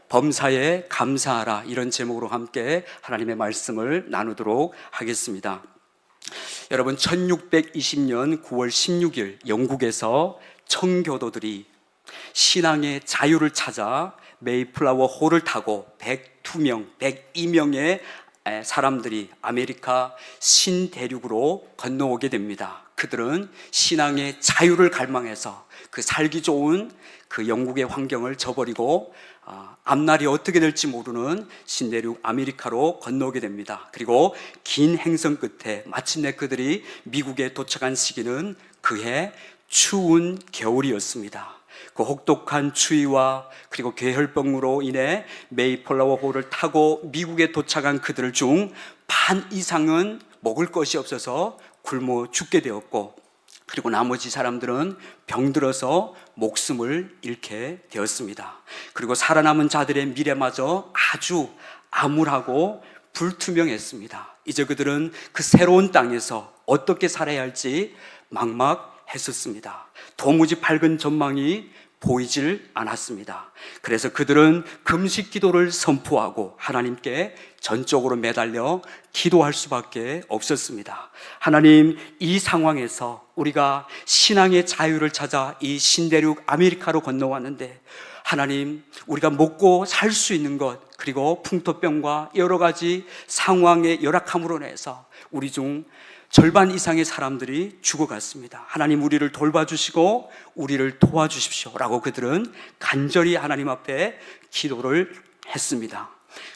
범사에 감사하라, 이런 제목으로 함께 하나님의 말씀을 나누도록 하겠습니다. 여러분, 1620년 9월 16일 영국에서 청교도들이 신앙의 자유를 찾아 메이플라워 호를 타고 102명, 102명의 사람들이 아메리카 신대륙으로 건너오게 됩니다. 그들은 신앙의 자유를 갈망해서 그 살기 좋은 그 영국의 환경을 저버리고 앞날이 어떻게 될지 모르는 신대륙 아메리카로 건너오게 됩니다. 그리고 긴 행성 끝에 마침내 그들이 미국에 도착한 시기는 그해 추운 겨울이었습니다. 그 혹독한 추위와 그리고 괴혈병으로 인해 메이플라워 호를 타고 미국에 도착한 그들 중 반 이상은 먹을 것이 없어서 굶어 죽게 되었고, 그리고 나머지 사람들은 병들어서 목숨을 잃게 되었습니다. 그리고 살아남은 자들의 미래마저 아주 암울하고 불투명했습니다. 이제 그들은 그 새로운 땅에서 어떻게 살아야 할지 막막했었습니다. 도무지 밝은 전망이 보이질 않았습니다. 그래서 그들은 금식 기도를 선포하고 하나님께 전적으로 매달려 기도할 수밖에 없었습니다. 하나님, 이 상황에서 우리가 신앙의 자유를 찾아 이 신대륙 아메리카로 건너왔는데, 하나님, 우리가 먹고 살 수 있는 것, 그리고 풍토병과 여러 가지 상황의 열악함으로 인해서 우리 중 절반 이상의 사람들이 죽어갔습니다. 하나님, 우리를 돌봐주시고 우리를 도와주십시오 라고 그들은 간절히 하나님 앞에 기도를 했습니다.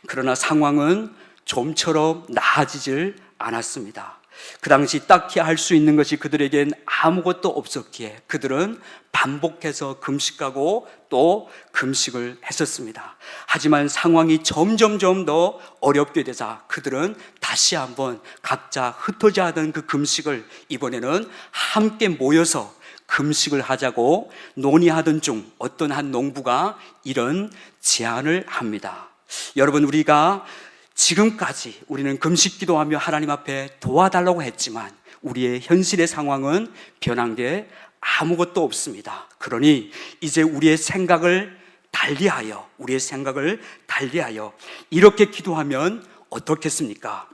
그러나 상황은 좀처럼 나아지질 않았습니다. 그 당시 딱히 할 수 있는 것이 그들에겐 아무것도 없었기에 그들은 반복해서 금식하고 또 금식을 했었습니다. 하지만 상황이 점점점 더 어렵게 되자 그들은 다시 한번 각자 흩어져 하던 그 금식을 이번에는 함께 모여서 금식을 하자고 논의하던 중 어떤 한 농부가 이런 제안을 합니다. 여러분, 우리가 지금까지 우리는 금식 기도하며 하나님 앞에 도와달라고 했지만 우리의 현실의 상황은 변한 게 아무것도 없습니다. 그러니 이제 우리의 생각을 달리하여 이렇게 기도하면 어떻겠습니까?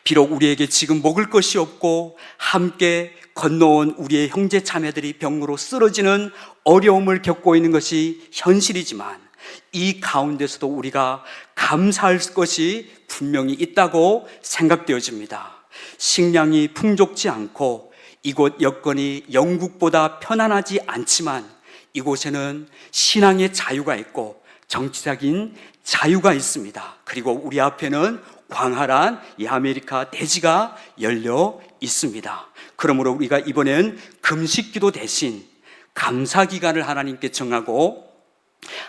비록 우리에게 지금 먹을 것이 없고 함께 건너온 우리의 형제 자매들이 병으로 쓰러지는 어려움을 겪고 있는 것이 현실이지만 이 가운데서도 우리가 감사할 것이 분명히 있다고 생각되어집니다. 식량이 풍족지 않고 이곳 여건이 영국보다 편안하지 않지만 이곳에는 신앙의 자유가 있고 정치적인 자유가 있습니다. 그리고 우리 앞에는 광활한 이 아메리카 대지가 열려 있습니다. 그러므로 우리가 이번엔 금식기도 대신 감사기간을 하나님께 정하고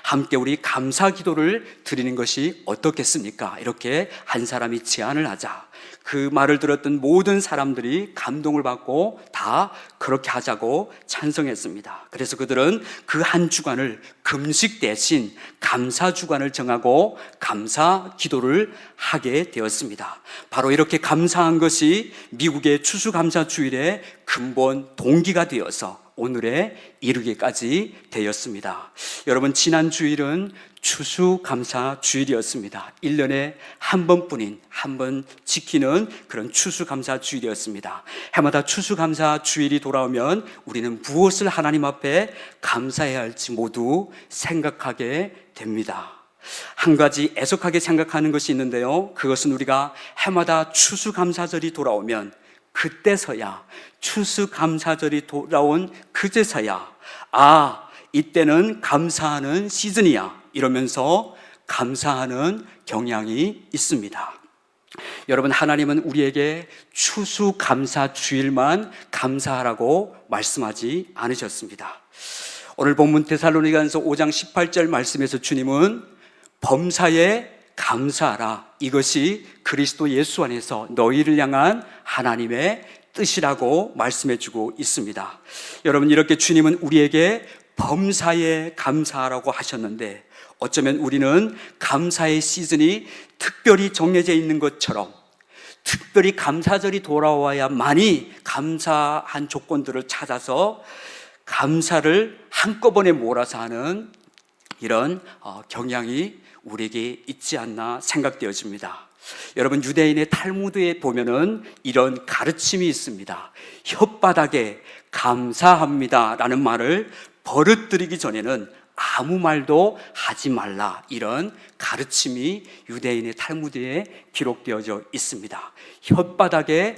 함께 우리 감사기도를 드리는 것이 어떻겠습니까? 이렇게 한 사람이 제안을 하자 그 말을 들었던 모든 사람들이 감동을 받고 다 그렇게 하자고 찬성했습니다. 그래서 그들은 그 한 주간을 금식 대신 감사 주간을 정하고 감사 기도를 하게 되었습니다. 바로 이렇게 감사한 것이 미국의 추수감사 주일의 근본 동기가 되어서 오늘에 이르기까지 되었습니다. 여러분, 지난 주일은 추수감사 주일이었습니다. 1년에 한 번뿐인 한 번 지키는 그런 추수감사 주일이었습니다. 해마다 추수감사 주일이 돌아오면 우리는 무엇을 하나님 앞에 감사해야 할지 모두 생각하게 됩니다. 한 가지 애석하게 생각하는 것이 있는데요, 그것은 우리가 해마다 추수감사절이 돌아오면 그때서야, 추수감사절이 돌아온 그제서야 이때는 감사하는 시즌이야 이러면서 감사하는 경향이 있습니다. 여러분, 하나님은 우리에게 추수감사 주일만 감사하라고 말씀하지 않으셨습니다. 오늘 본문 데살로니가전서 5장 18절 말씀에서 주님은 범사에 감사하라, 이것이 그리스도 예수 안에서 너희를 향한 하나님의 뜻이라고 말씀해주고 있습니다. 여러분, 이렇게 주님은 우리에게 범사에 감사하라고 하셨는데 어쩌면 우리는 감사의 시즌이 특별히 정해져 있는 것처럼 특별히 감사절이 돌아와야만이 감사한 조건들을 찾아서 감사를 한꺼번에 몰아서 하는 이런 경향이 우리에게 있지 않나 생각되어집니다. 여러분, 유대인의 탈무드에 보면은 이런 가르침이 있습니다. 혓바닥에 감사합니다 라는 말을 버릇들이기 전에는 아무 말도 하지 말라, 이런 가르침이 유대인의 탈무드에 기록되어져 있습니다. 혓바닥에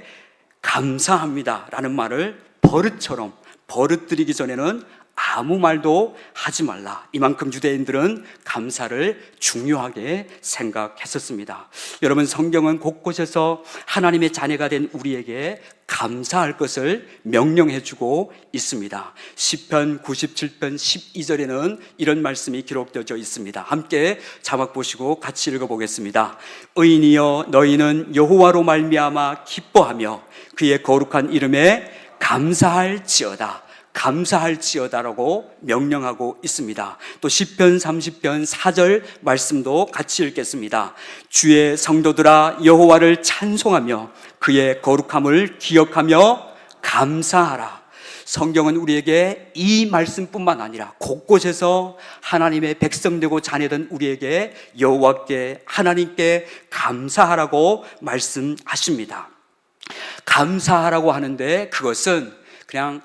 감사합니다 라는 말을 버릇처럼 버릇들이기 전에는 아무 말도 하지 말라. 이만큼 유대인들은 감사를 중요하게 생각했었습니다. 여러분, 성경은 곳곳에서 하나님의 자녀가 된 우리에게 감사할 것을 명령해 주고 있습니다. 시편 97편 12절에는 이런 말씀이 기록되어져 있습니다. 함께 자막 보시고 같이 읽어보겠습니다. 의인이여, 너희는 여호와로 말미암아 기뻐하며 그의 거룩한 이름에 감사할지어다. 감사할지어다라고 명령하고 있습니다. 또 시편 30편 4절 말씀도 같이 읽겠습니다. 주의 성도들아, 여호와를 찬송하며 그의 거룩함을 기억하며 감사하라. 성경은 우리에게 이 말씀뿐만 아니라 곳곳에서 하나님의 백성되고 자녀된 우리에게 여호와께, 하나님께 감사하라고 말씀하십니다. 감사하라고 하는데 그것은 그냥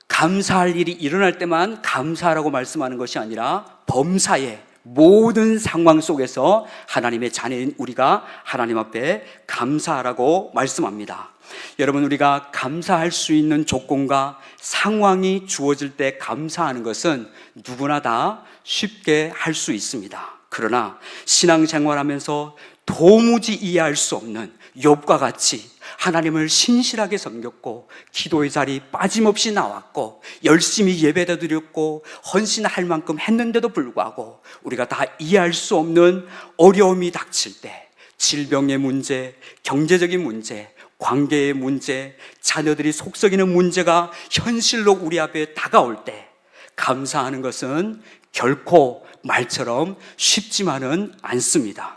감사할 일이 일어날 때만 감사하라고 말씀하는 것이 아니라 범사의 모든 상황 속에서 하나님의 자녀인 우리가 하나님 앞에 감사하라고 말씀합니다. 여러분, 우리가 감사할 수 있는 조건과 상황이 주어질 때 감사하는 것은 누구나 다 쉽게 할 수 있습니다. 그러나 신앙생활하면서 도무지 이해할 수 없는 욥과 같이 하나님을 신실하게 섬겼고 기도의 자리 빠짐없이 나왔고 열심히 예배도 드렸고 헌신할 만큼 했는데도 불구하고 우리가 다 이해할 수 없는 어려움이 닥칠 때, 질병의 문제, 경제적인 문제, 관계의 문제, 자녀들이 속썩이는 문제가 현실로 우리 앞에 다가올 때 감사하는 것은 결코 말처럼 쉽지만은 않습니다.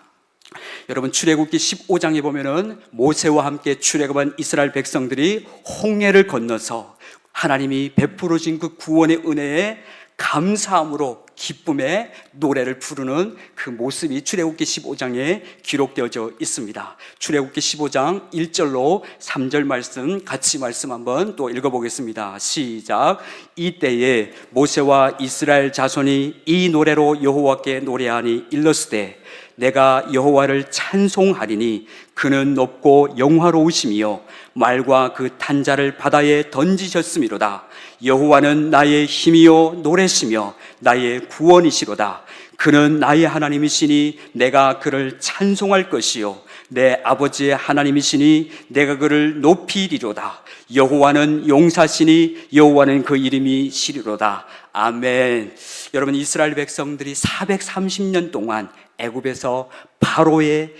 여러분, 출애굽기 15장에 보면은 모세와 함께 출애굽한 이스라엘 백성들이 홍해를 건너서 하나님이 베풀어 준 그 구원의 은혜에 감사함으로 기쁨의 노래를 부르는 그 모습이 출애굽기 15장에 기록되어져 있습니다. 출애굽기 15장 1절로 3절 말씀 같이 말씀 한번 또 읽어보겠습니다. 시작. 이때에 모세와 이스라엘 자손이 이 노래로 여호와께 노래하니 일렀으되 내가 여호와를 찬송하리니 그는 높고 영화로우시며 말과 그 탄자를 바다에 던지셨음이로다. 여호와는 나의 힘이요 노래시며 나의 구원이시로다. 그는 나의 하나님이시니 내가 그를 찬송할 것이요 내 아버지의 하나님이시니 내가 그를 높이리로다. 여호와는 용사시니 여호와는 그 이름이 시리로다. 아멘. 여러분, 이스라엘 백성들이 430년 동안 애굽에서 바로의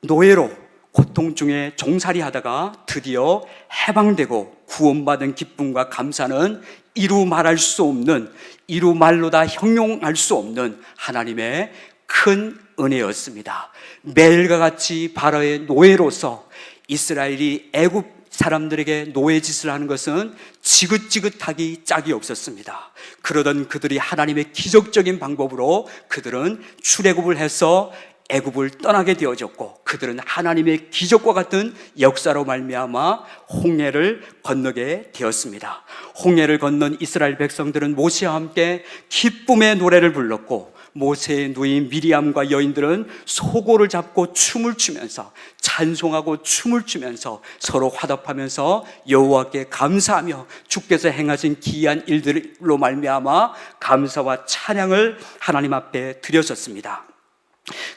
노예로 고통 중에 종살이 하다가 드디어 해방되고 구원받은 기쁨과 감사는 이루 말할 수 없는, 이루 말로 다 형용할 수 없는 하나님의 큰 은혜였습니다. 매일과 같이 바로의 노예로서 이스라엘이 애굽 사람들에게 노예짓을 하는 것은 지긋지긋하기 짝이 없었습니다. 그러던 그들이 하나님의 기적적인 방법으로 그들은 출애굽을 해서 애굽을 떠나게 되어졌고 그들은 하나님의 기적과 같은 역사로 말미암아 홍해를 건너게 되었습니다. 홍해를 건넌 이스라엘 백성들은 모세와 함께 기쁨의 노래를 불렀고 모세의 누이인 미리암과 여인들은 소고를 잡고 춤을 추면서 찬송하고 춤을 추면서 서로 화답하면서 여호와께 감사하며 주께서 행하신 기이한 일들로 말미암아 감사와 찬양을 하나님 앞에 드렸었습니다.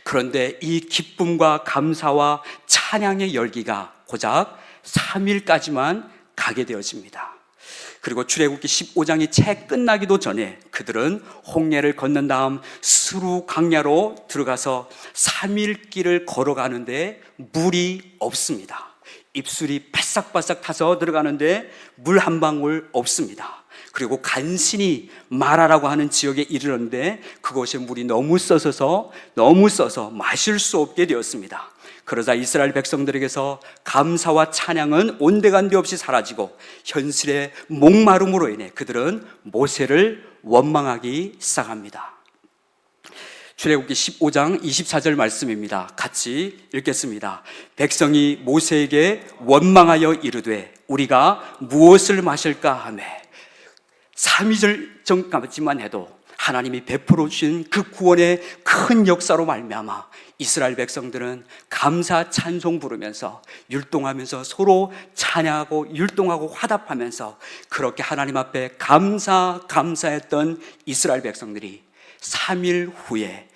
그런데 이 기쁨과 감사와 찬양의 열기가 고작 3일까지만 가게 되어집니다. 그리고 출애굽기 15장이 채 끝나기도 전에 그들은 홍해를 건넌 다음 스루 강야로 들어가서 3일 길을 걸어가는데 물이 없습니다. 입술이 바싹바싹 타서 들어가는데 물 한 방울 없습니다. 그리고 간신히 마라라고 하는 지역에 이르렀는데 그곳에 물이 너무 써서 마실 수 없게 되었습니다. 그러자 이스라엘 백성들에게서 감사와 찬양은 온데간데 없이 사라지고 현실의 목마름으로 인해 그들은 모세를 원망하기 시작합니다. 출애굽기 15장 24절 말씀입니다. 같이 읽겠습니다. 백성이 모세에게 원망하여 이르되 우리가 무엇을 마실까 하매 3.2절 전까지만 해도 하나님이 베풀어 주신 그 구원의 큰 역사로 말미암아 이스라엘 백성들은 감사 찬송 부르면서 율동하면서 서로 찬양하고 율동하고 화답하면서 그렇게 하나님 앞에 감사했던 이스라엘 백성들이 3일 후에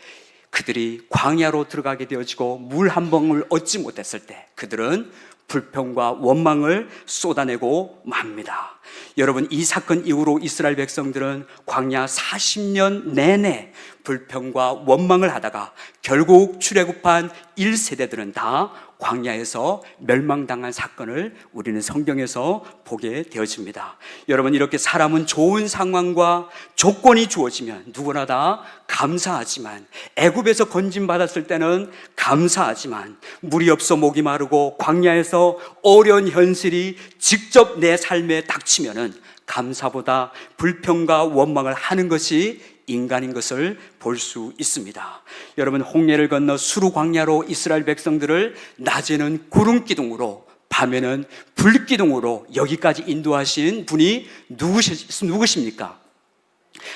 그들이 광야로 들어가게 되어지고 물 한 방울 얻지 못했을 때 그들은 불평과 원망을 쏟아내고 맙니다. 여러분, 이 사건 이후로 이스라엘 백성들은 광야 40년 내내 불평과 원망을 하다가 결국 출애굽한 1세대들은 다 광야에서 멸망당한 사건을 우리는 성경에서 보게 되어집니다. 여러분, 이렇게 사람은 좋은 상황과 조건이 주어지면 누구나 다 감사하지만, 애굽에서 건짐받았을 때는 감사하지만, 물이 없어 목이 마르고 광야에서 어려운 현실이 직접 내 삶에 닥치면은 감사보다 불평과 원망을 하는 것이 인간인 것을 볼 수 있습니다. 여러분, 홍해를 건너 수르 광야로 이스라엘 백성들을 낮에는 구름 기둥으로 밤에는 불 기둥으로 여기까지 인도하신 분이 누구십니까?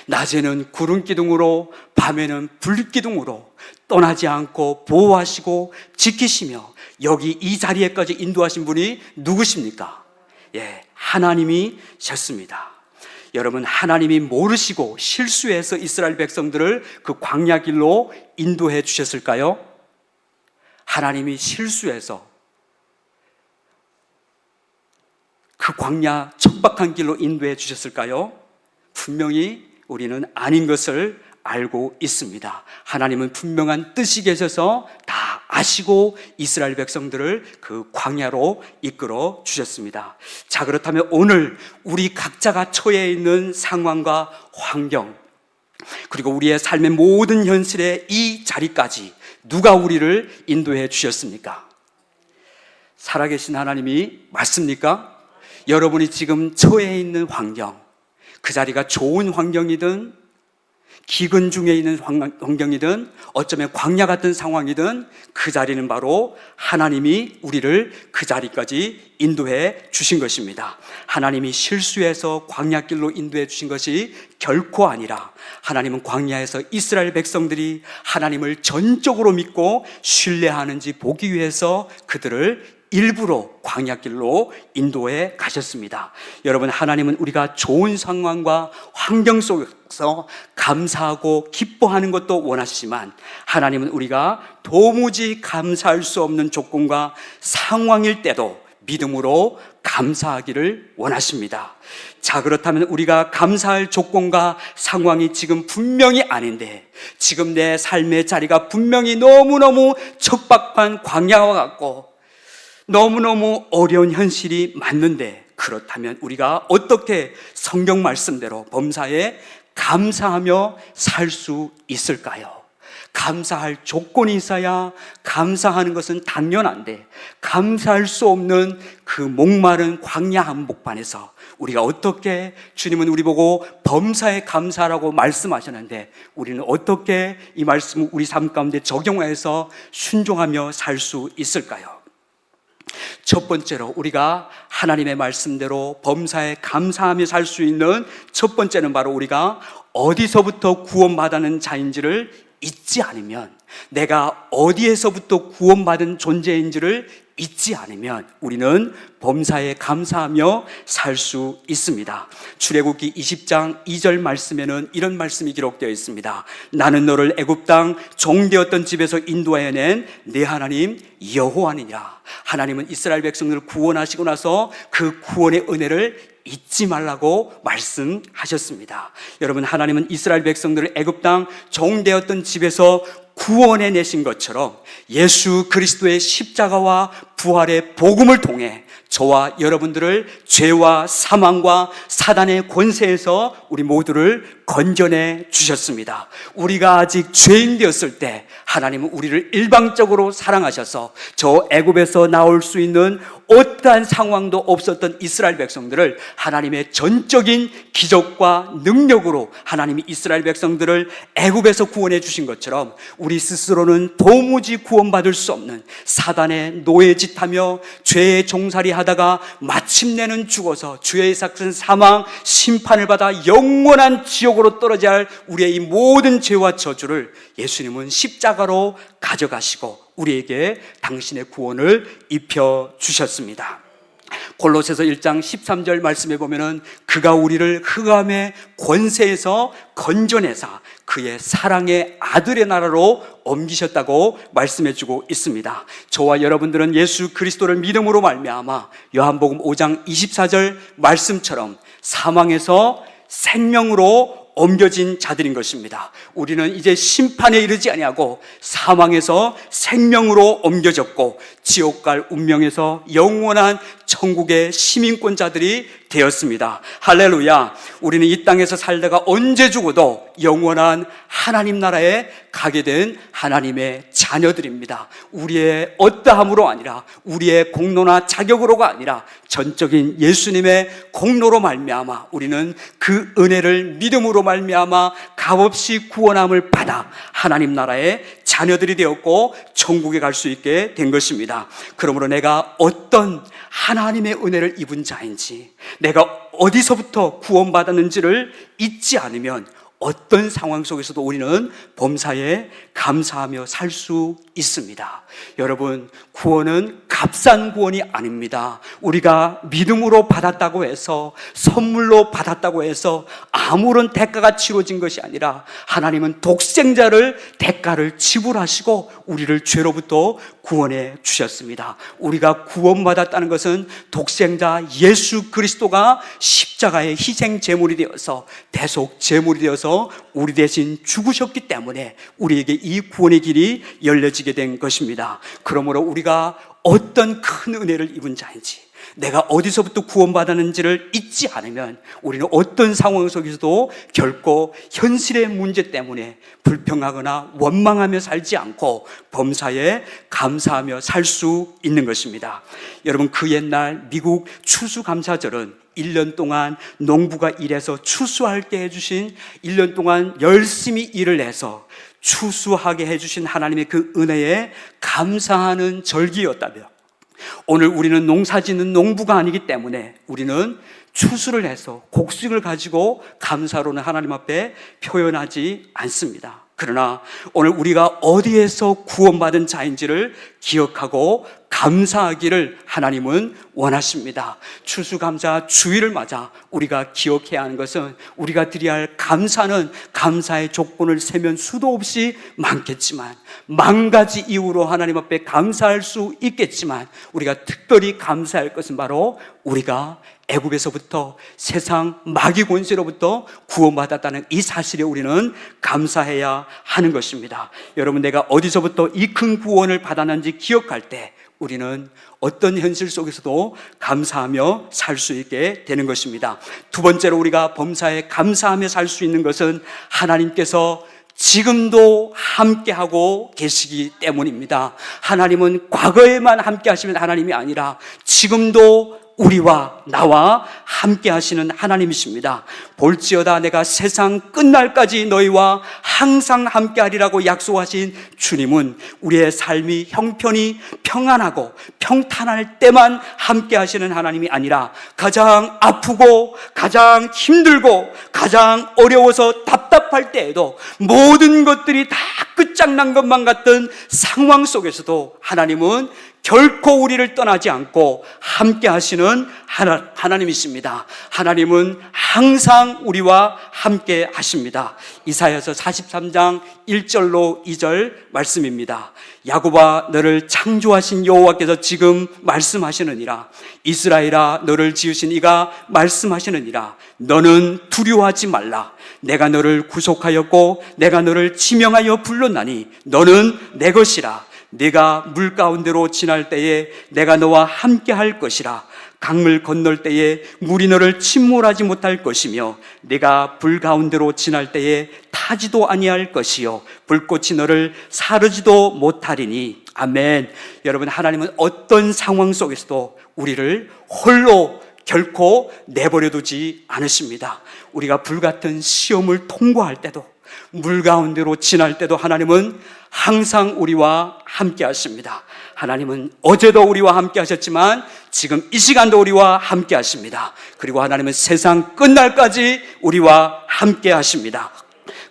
낮에는 구름 기둥으로 밤에는 불 기둥으로 떠나지 않고 보호하시고 지키시며 여기 이 자리에까지 인도하신 분이 누구십니까? 하나님이셨습니다. 여러분, 하나님이 모르시고 실수해서 이스라엘 백성들을 그 광야 길로 인도해 주셨을까요? 하나님이 실수해서 그 광야 척박한 길로 인도해 주셨을까요? 분명히 우리는 아닌 것을 알고 있습니다. 하나님은 분명한 뜻이 계셔서 다 아시고 이스라엘 백성들을 그 광야로 이끌어 주셨습니다. 자, 그렇다면 오늘 우리 각자가 처해 있는 상황과 환경, 그리고 우리의 삶의 모든 현실에 이 자리까지 누가 우리를 인도해 주셨습니까? 살아계신 하나님이 맞습니까? 여러분이 지금 처해 있는 환경, 그 자리가 좋은 환경이든 기근 중에 있는 환경이든 어쩌면 광야 같은 상황이든 그 자리는 바로 하나님이 우리를 그 자리까지 인도해 주신 것입니다. 하나님이 실수해서 광야길로 인도해 주신 것이 결코 아니라 하나님은 광야에서 이스라엘 백성들이 하나님을 전적으로 믿고 신뢰하는지 보기 위해서 그들을 일부러 광야길로 인도해 가셨습니다. 여러분, 하나님은 우리가 좋은 상황과 환경 속에서 감사하고 기뻐하는 것도 원하시지만 하나님은 우리가 도무지 감사할 수 없는 조건과 상황일 때도 믿음으로 감사하기를 원하십니다. 자, 그렇다면 우리가 감사할 조건과 상황이 지금 분명히 아닌데, 지금 내 삶의 자리가 분명히 너무너무 척박한 광야와 같고 너무너무 어려운 현실이 맞는데, 그렇다면 우리가 어떻게 성경 말씀대로 범사에 감사하며 살 수 있을까요? 감사할 조건이 있어야 감사하는 것은 당연한데, 감사할 수 없는 그 목마른 광야 한복판에서 우리가 어떻게, 주님은 우리 보고 범사에 감사라고 말씀하셨는데 우리는 어떻게 이 말씀을 우리 삶 가운데 적용해서 순종하며 살 수 있을까요? 첫 번째로 우리가 하나님의 말씀대로 범사에 감사하며 살 수 있는 첫 번째는 바로 우리가 어디서부터 구원받는 자인지를 잊지 않으면, 내가 어디에서부터 구원받은 존재인지를 잊지 않으면 우리는 범사에 감사하며 살 수 있습니다. 출애굽기 20장 2절 말씀에는 이런 말씀이 기록되어 있습니다. 나는 너를 애굽 땅 종되었던 집에서 인도하여 낸 내 하나님 여호와니라. 하나님은 이스라엘 백성들을 구원하시고 나서 그 구원의 은혜를 잊지 말라고 말씀하셨습니다. 여러분, 하나님은 이스라엘 백성들을 애굽 땅 종되었던 집에서 구원해 내신 것처럼 예수 그리스도의 십자가와 부활의 복음을 통해 저와 여러분들을 죄와 사망과 사단의 권세에서 우리 모두를 건져내 주셨습니다. 우리가 아직 죄인 되었을 때 하나님은 우리를 일방적으로 사랑하셔서 저 애굽에서 나올 수 있는 어떠한 상황도 없었던 이스라엘 백성들을 하나님의 전적인 기적과 능력으로 하나님이 이스라엘 백성들을 애굽에서 구원해 주신 것처럼 우리 스스로는 도무지 구원받을 수 없는 사단의 노예짓하며 죄의 종살이 하다가 마침내는 죽어서 죄의 삭은 사망 심판을 받아 영원한 지옥으로 떨어져야 할 우리의 이 모든 죄와 저주를 예수님은 십자가로 가져가시고 우리에게 당신의 구원을 입혀 주셨습니다. 골로새서 1장 13절 말씀에 보면은 그가 우리를 흑암의 권세에서 건져내사 그의 사랑의 아들의 나라로 옮기셨다고 말씀해 주고 있습니다. 저와 여러분들은 예수 그리스도를 믿음으로 말미암아 요한복음 5장 24절 말씀처럼 사망에서 생명으로 옮겨진 자들인 것입니다. 우리는 이제 심판에 이르지 아니하고 사망에서 생명으로 옮겨졌고 지옥 갈 운명에서 영원한 천국의 시민권자들이 되었습니다. 할렐루야. 우리는 이 땅에서 살다가 언제 죽어도 영원한 하나님 나라에 가게 된 하나님의 자녀들입니다. 우리의 어떠함으로 아니라 우리의 공로나 자격으로가 아니라 전적인 예수님의 공로로 말미암아 우리는 그 은혜를 믿음으로 말미암아 값없이 구원함을 받아 하나님 나라의 자녀들이 되었고 천국에 갈 수 있게 된 것입니다. 그러므로 내가 어떤 하나님의 은혜를 입은 자인지 내가 어디서부터 구원받았는지를 잊지 않으면 어떤 상황 속에서도 우리는 범사에 감사하며 살 수 있습니다. 여러분, 구원은 값싼 구원이 아닙니다. 우리가 믿음으로 받았다고 해서 선물로 받았다고 해서 아무런 대가가 치러진 것이 아니라 하나님은 독생자를 대가를 지불하시고 우리를 죄로부터 구원해 주셨습니다. 우리가 구원받았다는 것은 독생자 예수 그리스도가 십자가의 희생 제물이 되어서 대속 제물이 되어서 우리 대신 죽으셨기 때문에 우리에게 이 구원의 길이 열려지게 된 것입니다. 그러므로 우리가 어떤 큰 은혜를 입은 자인지 내가 어디서부터 구원받았는지를 잊지 않으면 우리는 어떤 상황 속에서도 결코 현실의 문제 때문에 불평하거나 원망하며 살지 않고 범사에 감사하며 살 수 있는 것입니다. 여러분, 그 옛날 미국 추수감사절은 1년 동안 농부가 일해서 추수하게 해주신 1년 동안 열심히 일을 해서 추수하게 해주신 하나님의 그 은혜에 감사하는 절기였다며 오늘 우리는 농사 짓는 농부가 아니기 때문에 우리는 추수를 해서 곡식을 가지고 감사로는 하나님 앞에 표현하지 않습니다. 그러나 오늘 우리가 어디에서 구원받은 자인지를 기억하고 감사하기를 하나님은 원하십니다. 추수감사 주일을 맞아 우리가 기억해야 하는 것은 우리가 드려야 할 감사는 감사의 조건을 세면 수도 없이 많겠지만 만 가지 이유로 하나님 앞에 감사할 수 있겠지만 우리가 특별히 감사할 것은 바로 우리가 애굽에서부터 세상 마귀 권세로부터 구원받았다는 이 사실에 우리는 감사해야 하는 것입니다. 여러분, 내가 어디서부터 이 큰 구원을 받았는지 기억할 때 우리는 어떤 현실 속에서도 감사하며 살 수 있게 되는 것입니다. 두 번째로 우리가 범사에 감사하며 살 수 있는 것은 하나님께서 지금도 함께하고 계시기 때문입니다. 하나님은 과거에만 함께 하시는 하나님이 아니라 지금도 우리와 나와 함께 하시는 하나님이십니다. 볼지어다 내가 세상 끝날까지 너희와 항상 함께 하리라고 약속하신 주님은 우리의 삶이 형편이 평안하고 평탄할 때만 함께 하시는 하나님이 아니라 가장 아프고 가장 힘들고 가장 어려워서 답답할 때에도 모든 것들이 다 끝장난 것만 같던 상황 속에서도 하나님은 결코 우리를 떠나지 않고 함께 하시는 하나님이십니다. 하나님은 항상 우리와 함께 하십니다. 이사야서 43장 1절로 2절 말씀입니다. 야곱아, 너를 창조하신 여호와께서 지금 말씀하시느니라. 이스라엘아, 너를 지으신 이가 말씀하시느니라. 너는 두려워하지 말라. 내가 너를 구속하였고 내가 너를 지명하여 불렀나니 너는 내 것이라. 네가 물 가운데로 지날 때에 내가 너와 함께 할 것이라. 강을 건널 때에 물이 너를 침몰하지 못할 것이며 내가 불 가운데로 지날 때에 타지도 아니할 것이요 불꽃이 너를 사르지도 못하리니. 아멘. 여러분, 하나님은 어떤 상황 속에서도 우리를 홀로 결코 내버려 두지 않으십니다. 우리가 불같은 시험을 통과할 때도, 물 가운데로 지날 때도 하나님은 항상 우리와 함께 하십니다. 하나님은 어제도 우리와 함께 하셨지만 지금 이 시간도 우리와 함께 하십니다. 그리고 하나님은 세상 끝날까지 우리와 함께 하십니다.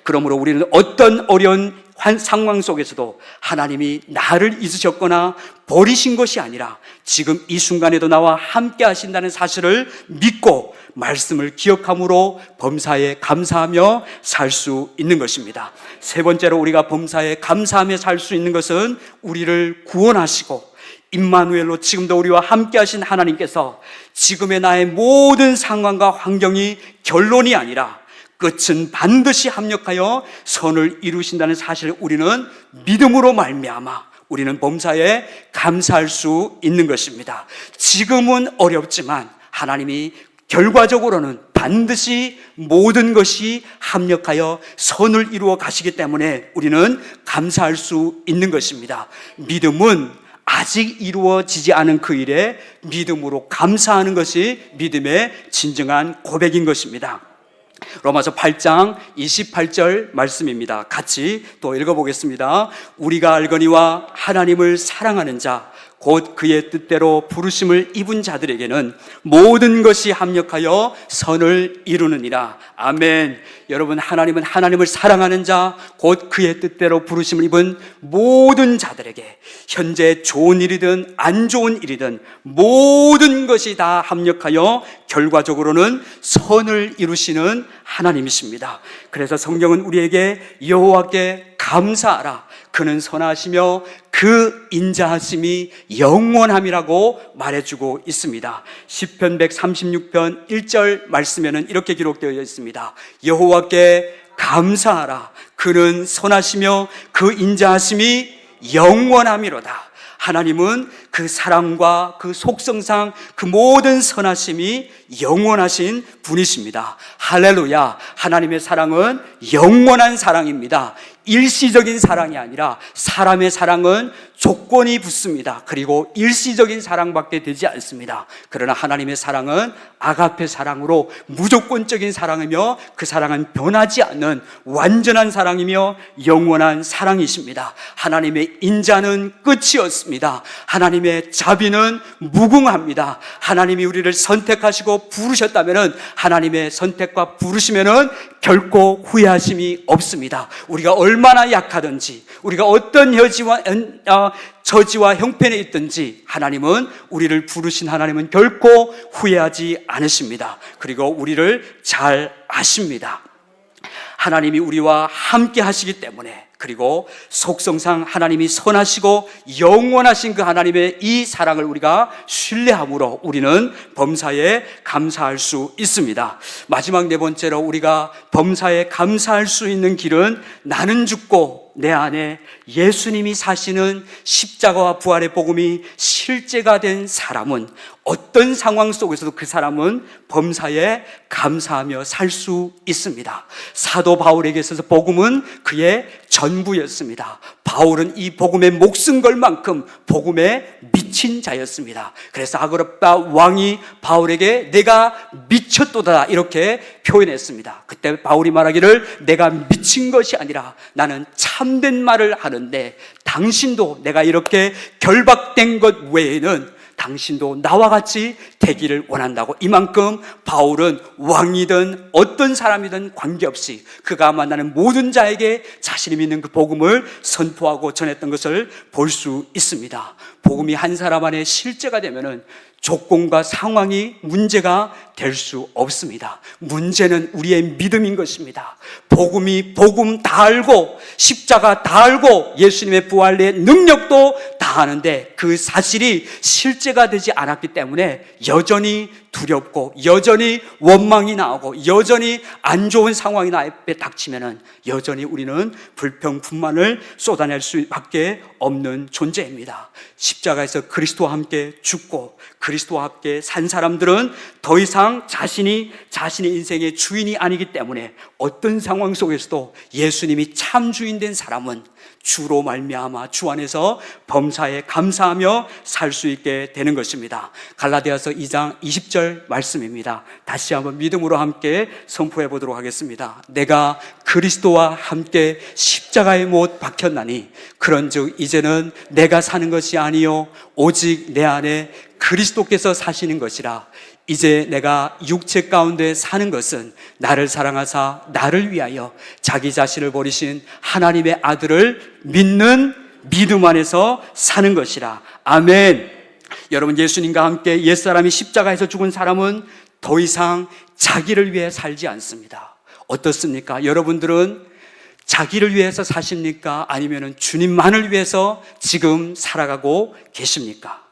그러므로 우리는 어떤 어려운 상황 속에서도 하나님이 나를 잊으셨거나 버리신 것이 아니라 지금 이 순간에도 나와 함께 하신다는 사실을 믿고 말씀을 기억함으로 범사에 감사하며 살 수 있는 것입니다. 세 번째로 우리가 범사에 감사하며 살 수 있는 것은 우리를 구원하시고 임마누엘로 지금도 우리와 함께 하신 하나님께서 지금의 나의 모든 상황과 환경이 결론이 아니라 끝은 반드시 합력하여 선을 이루신다는 사실을 우리는 믿음으로 말미암아 우리는 범사에 감사할 수 있는 것입니다. 지금은 어렵지만 하나님이 결과적으로는 반드시 모든 것이 합력하여 선을 이루어 가시기 때문에 우리는 감사할 수 있는 것입니다. 믿음은 아직 이루어지지 않은 그 일에 믿음으로 감사하는 것이 믿음의 진정한 고백인 것입니다. 로마서 8장 28절 말씀입니다. 같이 또 읽어보겠습니다. 우리가 알거니와 하나님을 사랑하는 자 곧 그의 뜻대로 부르심을 입은 자들에게는 모든 것이 합력하여 선을 이루느니라. 아멘. 여러분, 하나님은 하나님을 사랑하는 자 곧 그의 뜻대로 부르심을 입은 모든 자들에게 현재 좋은 일이든 안 좋은 일이든 모든 것이 다 합력하여 결과적으로는 선을 이루시는 하나님이십니다. 그래서 성경은 우리에게 여호와께 감사하라. 그는 선하시며 그 인자하심이 영원함이라고 말해주고 있습니다. 시편 136편 1절 말씀에는 이렇게 기록되어 있습니다. 여호와께 감사하라. 그는 선하시며 그 인자하심이 영원함이로다. 하나님은 그 사랑과 그 속성상 그 모든 선하심이 영원하신 분이십니다. 할렐루야. 하나님의 사랑은 영원한 사랑입니다. 일시적인 사랑이 아니라 사람의 사랑은 조건이 붙습니다. 그리고 일시적인 사랑밖에 되지 않습니다. 그러나 하나님의 사랑은 아가페 사랑으로 무조건적인 사랑이며 그 사랑은 변하지 않는 완전한 사랑이며 영원한 사랑이십니다. 하나님의 인자는 끝이 없습니다. 하나님의 자비는 무궁합니다. 하나님이 우리를 선택하시고 부르셨다면 하나님의 선택과 부르시면 결코 후회하심이 없습니다. 우리가 얼마나 약하든지 우리가 어떤 저지와 형편에 있든지 하나님은 우리를 부르신 하나님은 결코 후회하지 않으십니다. 그리고 우리를 잘 아십니다. 하나님이 우리와 함께 하시기 때문에 그리고 속성상 하나님이 선하시고 영원하신 그 하나님의 이 사랑을 우리가 신뢰함으로 우리는 범사에 감사할 수 있습니다. 마지막 네 번째로 우리가 범사에 감사할 수 있는 길은 나는 죽고 내 안에 예수님이 사시는 십자가와 부활의 복음이 실제가 된 사람은 어떤 상황 속에서도 그 사람은 범사에 감사하며 살 수 있습니다. 사도 바울에게 있어서 복음은 그의 전부였습니다. 바울은 이 복음에 목숨 걸 만큼 복음에 미친 자였습니다. 그래서 아그리파 왕이 바울에게 내가 미쳤도다 이렇게 표현했습니다. 그때 바울이 말하기를 내가 미친 것이 아니라 나는 참된 말을 하는데 당신도 내가 이렇게 결박된 것 외에는 당신도 나와 같이 되기를 원한다고. 이만큼 바울은 왕이든 어떤 사람이든 관계없이 그가 만나는 모든 자에게 자신이 믿는 그 복음을 선포하고 전했던 것을 볼 수 있습니다. 복음이 한 사람 안에 실제가 되면은 조건과 상황이 문제가 될 수 없습니다. 문제는 우리의 믿음인 것입니다. 복음이 복음 다 알고 십자가 다 알고 예수님의 부활의 능력도 다 아는데 그 사실이 실제가 되지 않았기 때문에 여전히 두렵고 여전히 원망이 나오고 여전히 안 좋은 상황이 나 앞에 닥치면은 여전히 우리는 불평분만을 쏟아낼 수밖에 없는 존재입니다. 십자가에서 그리스도와 함께 죽고 그리스도와 함께 산 사람들은 더 이상 자신이 자신의 인생의 주인이 아니기 때문에 어떤 상황 속에서도 예수님이 참 주인 된 사람은 주로 말미암아 주 안에서 범사에 감사하며 살 수 있게 되는 것입니다. 갈라디아서 2장 20절 말씀입니다. 다시 한번 믿음으로 함께 선포해 보도록 하겠습니다. 내가 그리스도와 함께 십자가에 못 박혔나니 그런즉 이제는 내가 사는 것이 아니요 오직 내 안에 그리스도께서 사시는 것이라. 이제 내가 육체 가운데 사는 것은 나를 사랑하사 나를 위하여 자기 자신을 버리신 하나님의 아들을 믿는 믿음 안에서 사는 것이라. 아멘. 여러분, 예수님과 함께 옛사람이 십자가에서 죽은 사람은 더 이상 자기를 위해 살지 않습니다. 어떻습니까? 여러분들은 자기를 위해서 사십니까? 아니면 주님만을 위해서 지금 살아가고 계십니까?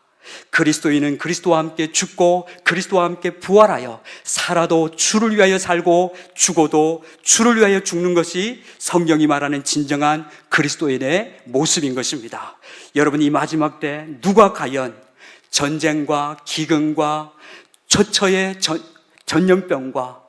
그리스도인은 그리스도와 함께 죽고 그리스도와 함께 부활하여 살아도 주를 위하여 살고 죽어도 주를 위하여 죽는 것이 성경이 말하는 진정한 그리스도인의 모습인 것입니다. 여러분, 이 마지막 때 누가 과연 전쟁과 기근과 처처의 전염병과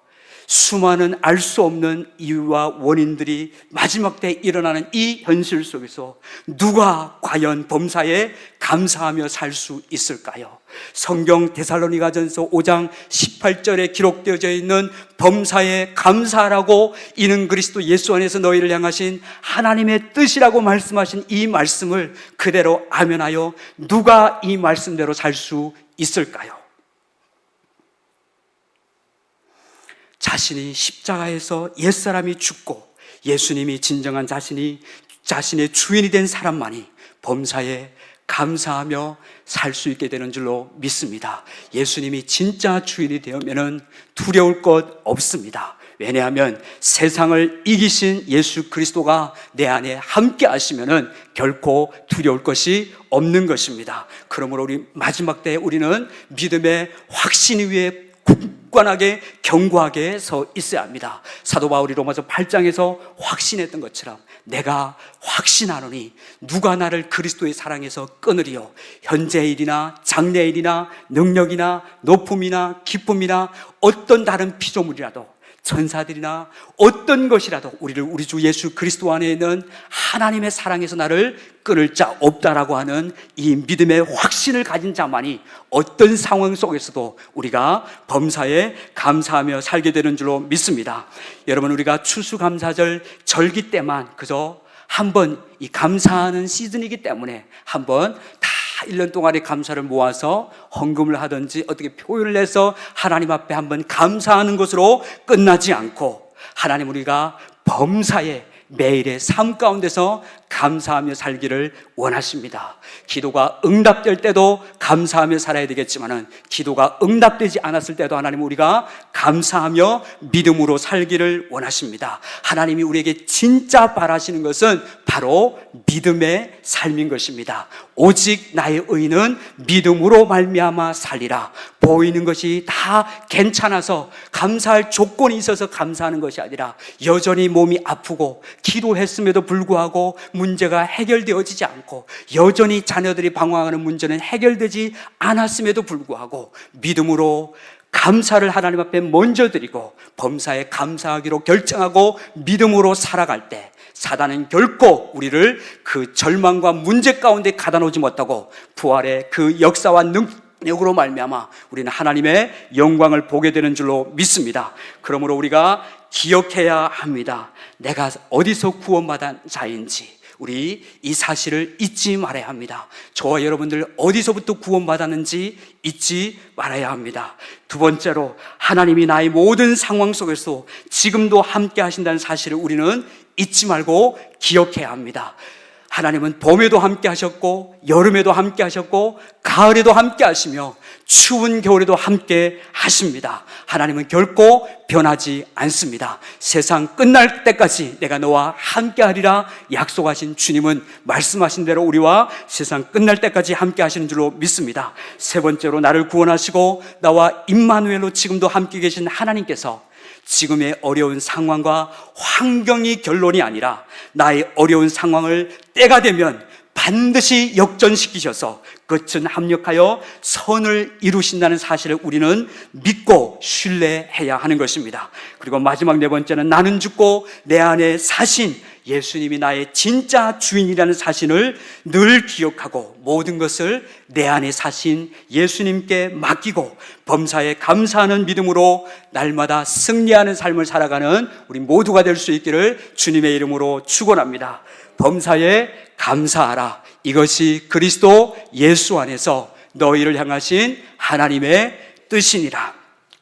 수많은 알 수 없는 이유와 원인들이 마지막 때에 일어나는 이 현실 속에서 누가 과연 범사에 감사하며 살 수 있을까요? 성경 데살로니가전서 5장 18절에 기록되어져 있는 범사에 감사하라고 이는 그리스도 예수 안에서 너희를 향하신 하나님의 뜻이라고 말씀하신 이 말씀을 그대로 아멘하여 누가 이 말씀대로 살 수 있을까요? 자신이 십자가에서 옛사람이 죽고 예수님이 진정한 자신의 주인이 된 사람만이 범사에 감사하며 살 수 있게 되는 줄로 믿습니다. 예수님이 진짜 주인이 되면은 두려울 것 없습니다. 왜냐하면 세상을 이기신 예수 그리스도가 내 안에 함께 하시면은 결코 두려울 것이 없는 것입니다. 그러므로 우리 마지막 때에 우리는 믿음의 확신 위에 굳건하게 견고하게 서 있어야 합니다. 사도 바울이 로마서 8장에서 확신했던 것처럼 내가 확신하노니 누가 나를 그리스도의 사랑에서 끊으리요. 현재의 일이나 장래의 일이나 능력이나 높음이나 기쁨이나 어떤 다른 피조물이라도 천사들이나 어떤 것이라도 우리를 우리 주 예수 그리스도 안에 있는 하나님의 사랑에서 나를 끊을 자 없다라고 하는 이 믿음의 확신을 가진 자만이 어떤 상황 속에서도 우리가 범사에 감사하며 살게 되는 줄로 믿습니다. 여러분, 우리가 추수감사절 절기 때만 그저 한번 이 감사하는 시즌이기 때문에 한번 다 1년 동안의 감사를 모아서 헌금을 하든지 어떻게 표현을 해서 하나님 앞에 한번 감사하는 것으로 끝나지 않고 하나님, 우리가 범사에 매일의 삶 가운데서 감사하며 살기를 원하십니다. 기도가 응답될 때도 감사하며 살아야 되겠지만은 기도가 응답되지 않았을 때도 하나님, 우리가 감사하며 믿음으로 살기를 원하십니다. 하나님이 우리에게 진짜 바라시는 것은 바로 믿음의 삶인 것입니다. 오직 나의 의는 믿음으로 말미암아 살리라. 보이는 것이 다 괜찮아서 감사할 조건이 있어서 감사하는 것이 아니라 여전히 몸이 아프고 기도했음에도 불구하고 문제가 해결되어지지 않고 여전히 자녀들이 방황하는 문제는 해결되지 않았음에도 불구하고 믿음으로 감사를 하나님 앞에 먼저 드리고 범사에 감사하기로 결정하고 믿음으로 살아갈 때 사단은 결코 우리를 그 절망과 문제 가운데 가다 놓지 못하고 부활의 그 역사와 능력으로 말미암아 우리는 하나님의 영광을 보게 되는 줄로 믿습니다. 그러므로 우리가 기억해야 합니다. 내가 어디서 구원받은 자인지 우리 이 사실을 잊지 말아야 합니다. 저와 여러분들 어디서부터 구원받았는지 잊지 말아야 합니다. 두 번째로, 하나님이 나의 모든 상황 속에서 지금도 함께 하신다는 사실을 우리는 잊지 말고 기억해야 합니다. 하나님은 봄에도 함께 하셨고 여름에도 함께 하셨고 가을에도 함께 하시며 추운 겨울에도 함께 하십니다. 하나님은 결코 변하지 않습니다. 세상 끝날 때까지 내가 너와 함께 하리라 약속하신 주님은 말씀하신 대로 우리와 세상 끝날 때까지 함께 하시는 줄로 믿습니다. 세 번째로 나를 구원하시고 나와 임마누엘로 지금도 함께 계신 하나님께서 지금의 어려운 상황과 환경이 결론이 아니라 나의 어려운 상황을 때가 되면 반드시 역전시키셔서 끝은 합력하여 선을 이루신다는 사실을 우리는 믿고 신뢰해야 하는 것입니다. 그리고 마지막 네 번째는 나는 죽고 내 안에 사신 예수님이 나의 진짜 주인이라는 사실을 늘 기억하고 모든 것을 내 안에 사신 예수님께 맡기고 범사에 감사하는 믿음으로 날마다 승리하는 삶을 살아가는 우리 모두가 될 수 있기를 주님의 이름으로 축원합니다. 범사에 감사하라. 이것이 그리스도 예수 안에서 너희를 향하신 하나님의 뜻이니라.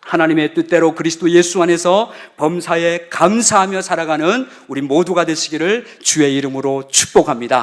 하나님의 뜻대로 그리스도 예수 안에서 범사에 감사하며 살아가는 우리 모두가 되시기를 주의 이름으로 축복합니다.